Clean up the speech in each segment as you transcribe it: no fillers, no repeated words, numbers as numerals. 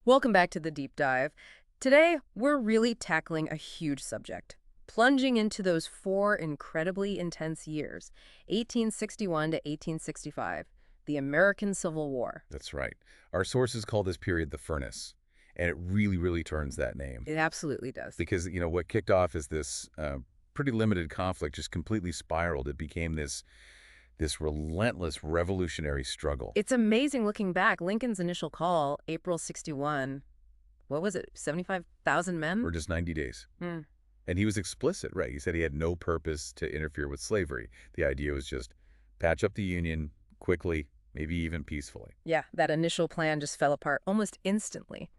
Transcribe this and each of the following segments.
Welcome back to the deep dive. Today, we're really tackling a huge subject, plunging into those four incredibly intense years, 1861 to 1865, the American Civil War. That's right. Our sources call this period the furnace, and it really turns that name. It absolutely does. Because, what kicked off is this pretty limited conflict just completely spiraled. It became this relentless revolutionary struggle. It's amazing looking back. Lincoln's initial call, April 61, what was it, 75,000 men? For just 90 days. Hmm. And he was explicit, right? He said he had no purpose to interfere with slavery. The idea was just patch up the Union quickly, maybe even peacefully. Yeah, that initial plan just fell apart almost instantly.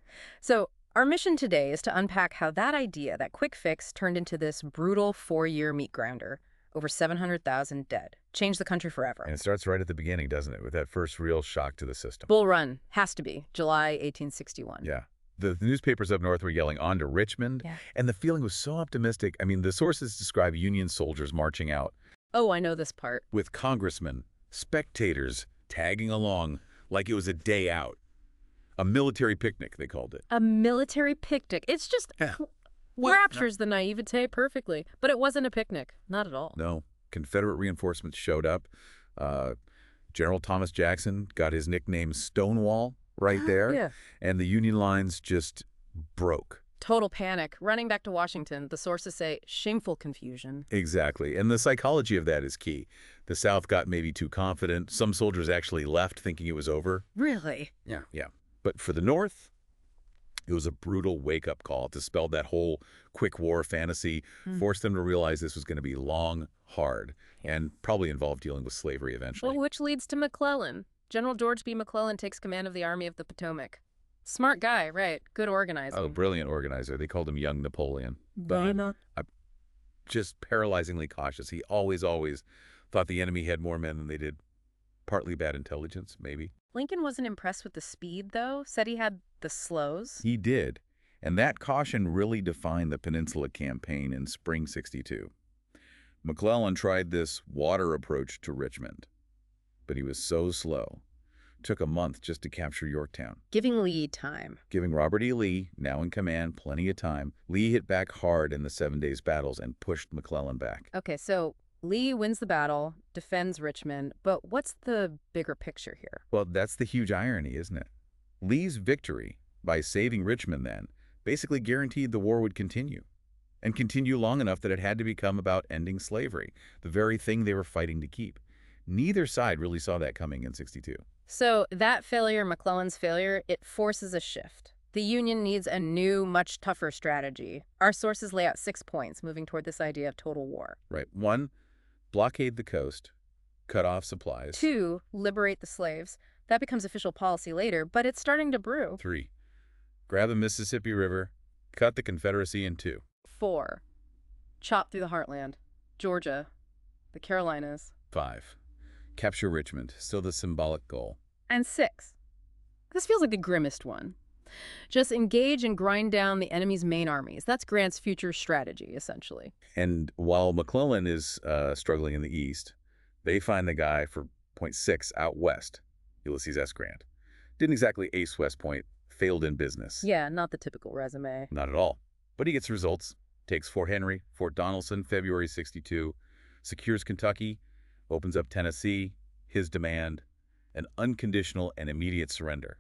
So our mission today is to unpack how that idea, that quick fix, turned into this brutal 4-year meat grinder. Over 700,000 dead. Changed the country forever. And it starts right at the beginning, doesn't it? With that first real shock to the system. Bull Run. Has to be. July 1861. Yeah. The newspapers up north were yelling on to Richmond, and the feeling was so optimistic. I mean, the sources describe Union soldiers marching out. Oh, I know this part. With congressmen, spectators tagging along like it was a day out. A military picnic, they called it. A military picnic. It's just... Yeah. Raptures the naivete perfectly. But it wasn't a picnic. Not at all. No. Confederate reinforcements showed up. General Thomas Jackson got his nickname Stonewall right there. Yeah. And the Union lines just broke. Total panic. Running back to Washington, the sources say shameful confusion. Exactly. And the psychology of that is key. The South got maybe too confident. Some soldiers actually left thinking it was over. Really? Yeah. But for the North, it was a brutal wake-up call to spell that whole quick war fantasy, forced them to realize this was going to be long, hard, and probably involve dealing with slavery eventually. Well, which leads to McClellan. General George B. McClellan takes command of the Army of the Potomac. Smart guy, right? Good organizer. Oh, brilliant organizer. They called him Young Napoleon. But just paralyzingly cautious. He always thought the enemy had more men than they did. Partly bad intelligence, maybe. Lincoln wasn't impressed with the speed, though. Said he had the slows. He did. And that caution really defined the Peninsula Campaign in spring '62. McClellan tried this water approach to Richmond, but he was so slow. Took a month just to capture Yorktown. Giving Lee time. Giving Robert E. Lee, now in command, plenty of time. Lee hit back hard in the 7 days battles and pushed McClellan back. Okay, so Lee wins the battle, defends Richmond, but what's the bigger picture here? Well, that's the huge irony, isn't it? Lee's victory, by saving Richmond then, basically guaranteed the war would continue. And continue long enough that it had to become about ending slavery, the very thing they were fighting to keep. Neither side really saw that coming in '62. So that failure, McClellan's failure, it forces a shift. The Union needs a new, much tougher strategy. Our sources lay out 6 points moving toward this idea of total war. Right. 1, blockade the coast, cut off supplies. 2, liberate the slaves. That becomes official policy later, but it's starting to brew. 3, grab the Mississippi River, cut the Confederacy in 2. 4, chop through the heartland, Georgia, the Carolinas. 5, capture Richmond, still the symbolic goal. And 6, this feels like the grimmest one. Just engage and grind down the enemy's main armies. That's Grant's future strategy, essentially. And while McClellan is struggling in the east, they find the guy for point 6 out west, Ulysses S. Grant. Didn't exactly ace West Point, failed in business. Yeah, not the typical resume. Not at all. But he gets results. Takes Fort Henry, Fort Donelson, February '62, secures Kentucky, opens up Tennessee, his demand, an unconditional and immediate surrender.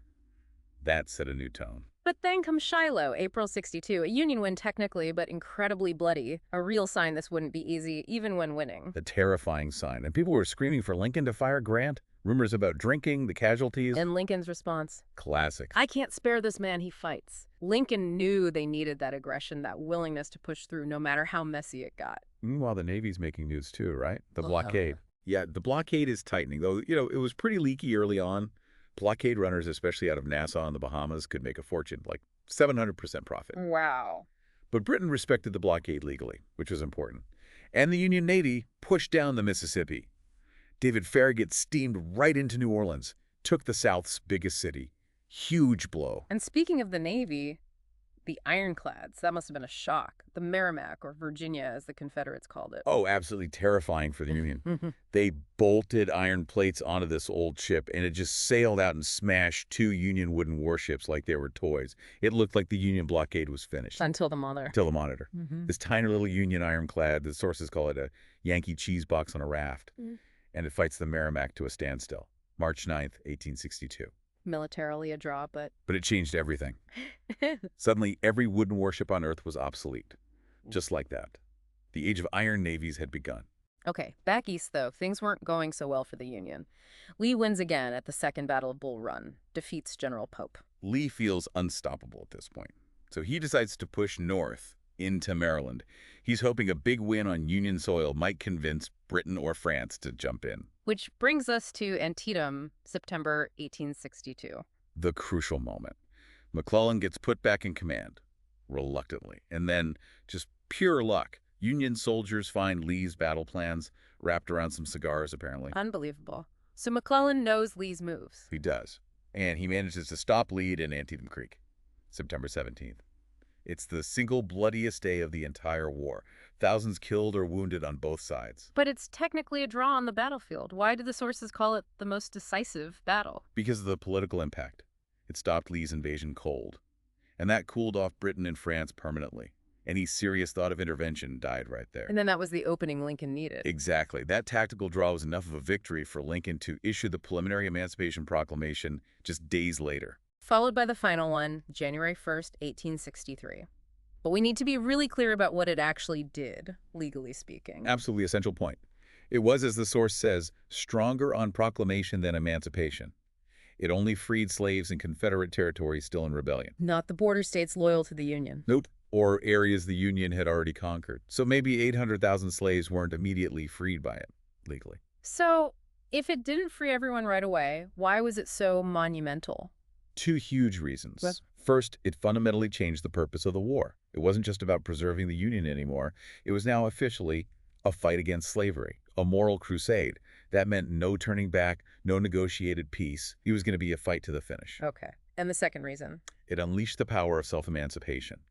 That set a new tone. But then comes Shiloh, April '62, a Union win technically, but incredibly bloody. A real sign this wouldn't be easy, even when winning. A terrifying sign. And people were screaming for Lincoln to fire Grant. Rumors about drinking, the casualties. And Lincoln's response? Classic. I can't spare this man, he fights. Lincoln knew they needed that aggression, that willingness to push through, no matter how messy it got. Meanwhile, the Navy's making news too, right? The blockade. Yeah, the blockade is tightening, though, it was pretty leaky early on. Blockade runners, especially out of Nassau and the Bahamas, could make a fortune, like 700% profit. Wow. But Britain respected the blockade legally, which was important. And the Union Navy pushed down the Mississippi. David Farragut steamed right into New Orleans, took the South's biggest city. Huge blow. And speaking of the Navy, The ironclads, that must have been a shock. The Merrimack, or Virginia, as the Confederates called it. Oh, absolutely terrifying for the Union. They bolted iron plates onto this old ship, and it just sailed out and smashed two Union wooden warships like they were toys. It looked like the Union blockade was finished. Until the Monitor. Until the Monitor. This tiny little Union ironclad, the sources call it a Yankee cheese box on a raft, and it fights the Merrimack to a standstill. March 9th, 1862. Militarily a draw, but it changed everything. Suddenly, every wooden warship on Earth was obsolete. Just like that. The age of iron navies had begun. Okay, back east, though, things weren't going so well for the Union. Lee wins again at the Second Battle of Bull Run, defeats General Pope. Lee feels unstoppable at this point. So he decides to push north into Maryland. He's hoping a big win on Union soil might convince Britain or France to jump in. Which brings us to Antietam, September 1862. The crucial moment. McClellan gets put back in command, reluctantly. And then, just pure luck, Union soldiers find Lee's battle plans wrapped around some cigars, apparently. Unbelievable. So McClellan knows Lee's moves. He does. And he manages to stop Lee in Antietam Creek, September 17th. It's the single bloodiest day of the entire war. Thousands killed or wounded on both sides. But it's technically a draw on the battlefield. Why do the sources call it the most decisive battle? Because of the political impact. It stopped Lee's invasion cold. And that cooled off Britain and France permanently. Any serious thought of intervention died right there. And then that was the opening Lincoln needed. Exactly. That tactical draw was enough of a victory for Lincoln to issue the preliminary Emancipation Proclamation just days later. Followed by the final one, January 1st, 1863. But we need to be really clear about what it actually did, legally speaking. Absolutely essential point. It was, as the source says, stronger on proclamation than emancipation. It only freed slaves in Confederate territories still in rebellion. Not the border states loyal to the Union. Nope. Or areas the Union had already conquered. So maybe 800,000 slaves weren't immediately freed by it, legally. So, if it didn't free everyone right away, why was it so monumental? Two huge reasons. What? First, it fundamentally changed the purpose of the war. It wasn't just about preserving the Union anymore. It was now officially a fight against slavery, a moral crusade. That meant no turning back, no negotiated peace. It was going to be a fight to the finish. Okay. And the second reason? It unleashed the power of self-emancipation.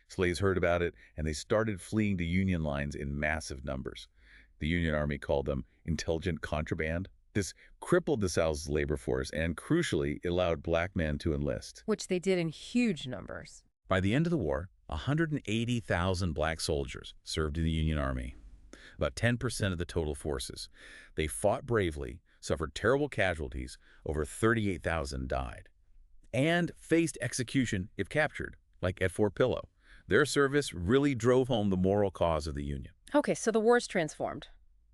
Slaves heard about it, and they started fleeing to Union lines in massive numbers. The Union Army called them intelligent contraband. This crippled the South's labor force, and crucially, it allowed black men to enlist. Which they did in huge numbers. By the end of the war, 180,000 black soldiers served in the Union Army, about 10% of the total forces. They fought bravely, suffered terrible casualties, over 38,000 died, and faced execution if captured, like at Fort Pillow. Their service really drove home the moral cause of the Union. Okay, so the war's transformed.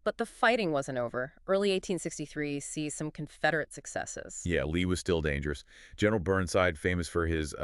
But the fighting wasn't over. Early 1863 sees some Confederate successes. Yeah, Lee was still dangerous. General Burnside, famous for his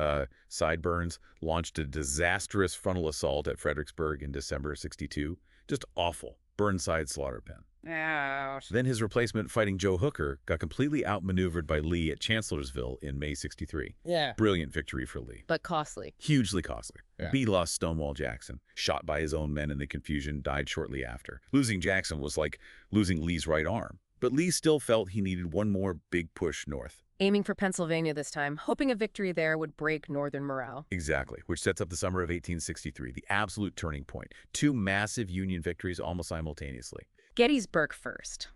sideburns, launched a disastrous frontal assault at Fredericksburg in December of '62. Just awful. Burnside slaughter pen. Ouch. Then his replacement, fighting Joe Hooker, got completely outmaneuvered by Lee at Chancellorsville in May '63. Yeah. Brilliant victory for Lee. But costly. Hugely costly. Yeah. Lee lost Stonewall Jackson, shot by his own men in the confusion, died shortly after. Losing Jackson was like losing Lee's right arm. But Lee still felt he needed one more big push north. Aiming for Pennsylvania this time, hoping a victory there would break Northern morale. Exactly, which sets up the summer of 1863, the absolute turning point. Two massive Union victories almost simultaneously. Gettysburg first.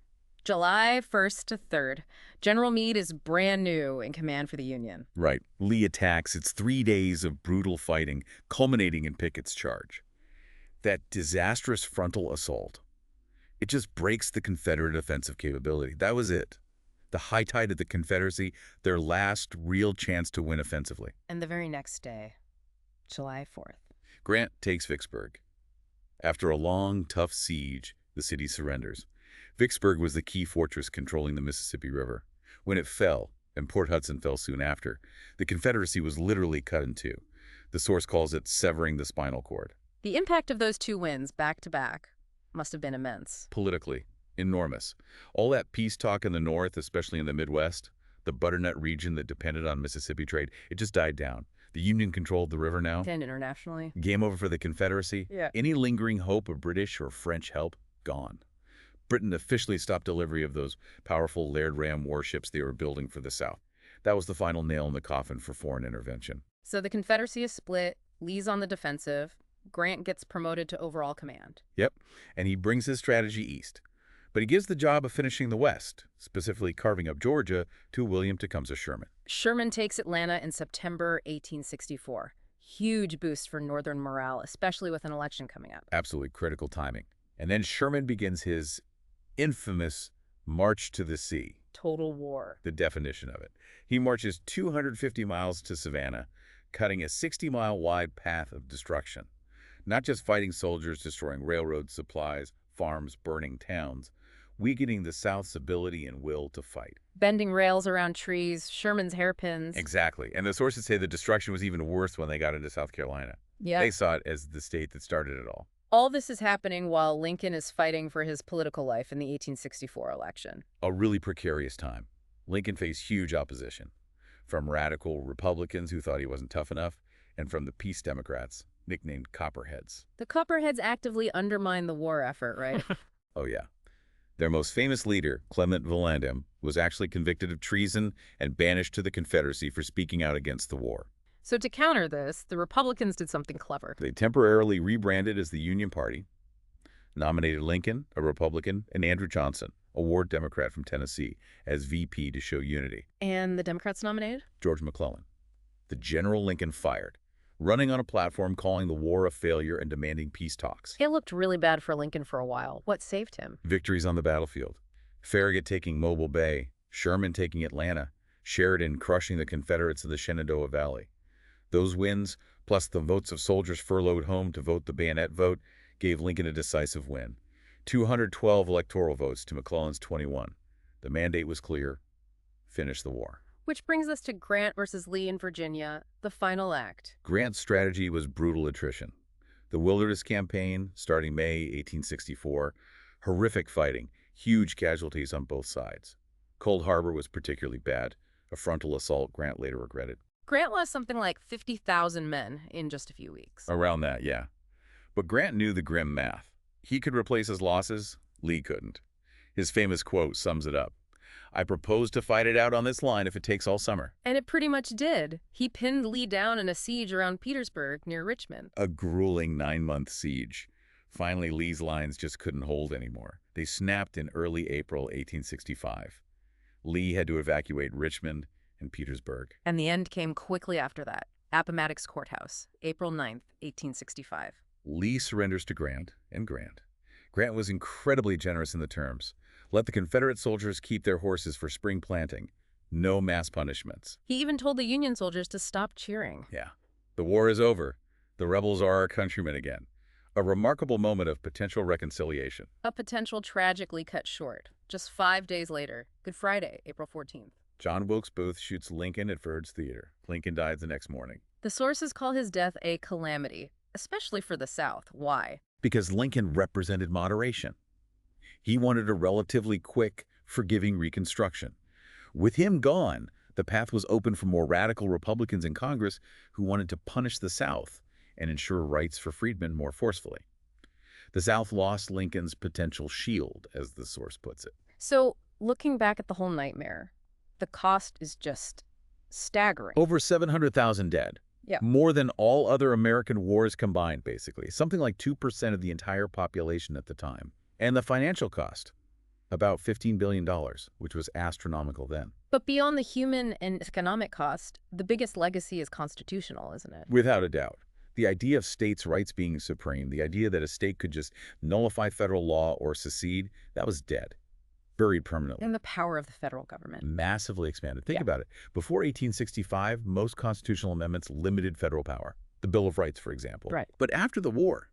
July 1st to 3rd. General Meade is brand new in command for the Union. Right. Lee attacks. It's 3 days of brutal fighting, culminating in Pickett's charge. That disastrous frontal assault, it just breaks the Confederate offensive capability. That was it. The high tide of the Confederacy, their last real chance to win offensively. And the very next day, July 4th. Grant takes Vicksburg. After a long, tough siege, the city surrenders. Vicksburg was the key fortress controlling the Mississippi River. When it fell, and Port Hudson fell soon after, the Confederacy was literally cut in two. The source calls it severing the spinal cord. The impact of those two wins, back-to-back, must have been immense. Politically, enormous. All that peace talk in the North, especially in the Midwest, the butternut region that depended on Mississippi trade, it just died down. The Union controlled the river now. And internationally. Game over for the Confederacy. Yeah. Any lingering hope of British or French help, gone. Britain officially stopped delivery of those powerful Laird Ram warships they were building for the South. That was the final nail in the coffin for foreign intervention. So the Confederacy is split. Lee's on the defensive. Grant gets promoted to overall command. Yep, and he brings his strategy east. But he gives the job of finishing the West, specifically carving up Georgia, to William Tecumseh Sherman. Sherman takes Atlanta in September 1864. Huge boost for Northern morale, especially with an election coming up. Absolutely critical timing. And then Sherman begins his infamous March to the Sea. Total war. The definition of it. He marches 250 miles to Savannah, cutting a 60-mile-wide path of destruction. Not just fighting soldiers, destroying railroads, supplies, farms, burning towns, weakening the South's ability and will to fight. Bending rails around trees, Sherman's hairpins. Exactly. And the sources say the destruction was even worse when they got into South Carolina. Yeah. They saw it as the state that started it all. All this is happening while Lincoln is fighting for his political life in the 1864 election. A really precarious time. Lincoln faced huge opposition from radical Republicans who thought he wasn't tough enough, and from the Peace Democrats, nicknamed Copperheads. The Copperheads actively undermine the war effort, right? Oh, yeah. Their most famous leader, Clement Vallandigham, was actually convicted of treason and banished to the Confederacy for speaking out against the war. So to counter this, the Republicans did something clever. They temporarily rebranded as the Union Party, nominated Lincoln, a Republican, and Andrew Johnson, a war Democrat from Tennessee, as VP to show unity. And the Democrats nominated? George McClellan. The General Lincoln fired, running on a platform calling the war a failure and demanding peace talks. It looked really bad for Lincoln for a while. What saved him? Victories on the battlefield. Farragut taking Mobile Bay, Sherman taking Atlanta, Sheridan crushing the Confederates in the Shenandoah Valley. Those wins, plus the votes of soldiers furloughed home to vote the bayonet vote, gave Lincoln a decisive win. 212 electoral votes to McClellan's 21. The mandate was clear. Finish the war. Which brings us to Grant versus Lee in Virginia, the final act. Grant's strategy was brutal attrition. The Wilderness Campaign, starting May 1864, horrific fighting, huge casualties on both sides. Cold Harbor was particularly bad, a frontal assault Grant later regretted. Grant lost something like 50,000 men in just a few weeks. Around that, yeah. But Grant knew the grim math. He could replace his losses, Lee couldn't. His famous quote sums it up. I propose to fight it out on this line if it takes all summer. And it pretty much did. He pinned Lee down in a siege around Petersburg near Richmond. A grueling 9-month siege. Finally, Lee's lines just couldn't hold anymore. They snapped in early April 1865. Lee had to evacuate Richmond and Petersburg. And the end came quickly after that. Appomattox Courthouse, April 9th, 1865. Lee surrenders to Grant and Grant. Grant was incredibly generous in the terms. Let the Confederate soldiers keep their horses for spring planting. No mass punishments. He even told the Union soldiers to stop cheering. Yeah. The war is over. The rebels are our countrymen again. A remarkable moment of potential reconciliation. A potential tragically cut short. Just 5 days later, Good Friday, April 14th. John Wilkes Booth shoots Lincoln at Ford's Theater. Lincoln died the next morning. The sources call his death a calamity, especially for the South. Why? Because Lincoln represented moderation. He wanted a relatively quick, forgiving Reconstruction. With him gone, the path was open for more radical Republicans in Congress who wanted to punish the South and ensure rights for freedmen more forcefully. The South lost Lincoln's potential shield, as the source puts it. So, looking back at the whole nightmare, the cost is just staggering. Over 700,000 dead. Yeah. More than all other American wars combined, basically. Something like 2% of the entire population at the time. And the financial cost, about $15 billion, which was astronomical then. But beyond the human and economic cost, the biggest legacy is constitutional, isn't it? Without a doubt. The idea of states' rights being supreme, the idea that a state could just nullify federal law or secede, that was dead. Buried permanently. And the power of the federal government. Massively expanded. Think about it. Before 1865, most constitutional amendments limited federal power. The Bill of Rights, for example. Right. But after the war,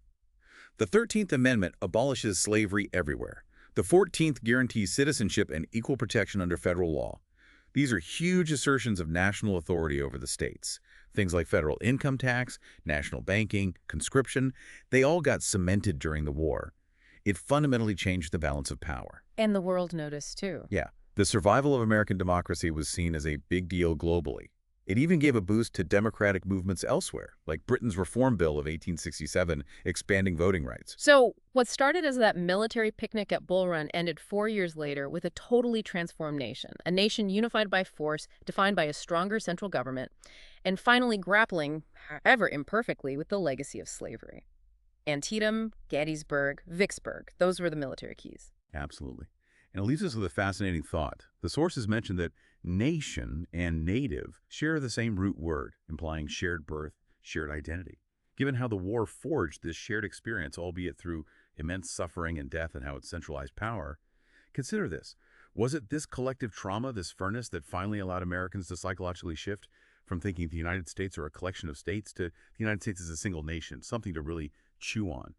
the 13th Amendment abolishes slavery everywhere. The 14th guarantees citizenship and equal protection under federal law. These are huge assertions of national authority over the states. Things like federal income tax, national banking, conscription, they all got cemented during the war. It fundamentally changed the balance of power. And the world noticed, too. Yeah. The survival of American democracy was seen as a big deal globally. It even gave a boost to democratic movements elsewhere, like Britain's Reform Bill of 1867, expanding voting rights. So, what started as that military picnic at Bull Run ended 4 years later with a totally transformed nation, a nation unified by force, defined by a stronger central government, and finally grappling, however imperfectly, with the legacy of slavery. Antietam, Gettysburg, Vicksburg, those were the military keys. Absolutely. And it leaves us with a fascinating thought. The sources mention that nation and native share the same root word, implying shared birth, shared identity. Given how the war forged this shared experience, albeit through immense suffering and death and how it centralized power, consider this. Was it this collective trauma, this furnace, that finally allowed Americans to psychologically shift from thinking the United States are a collection of states to the United States as a single nation, something to really chew on?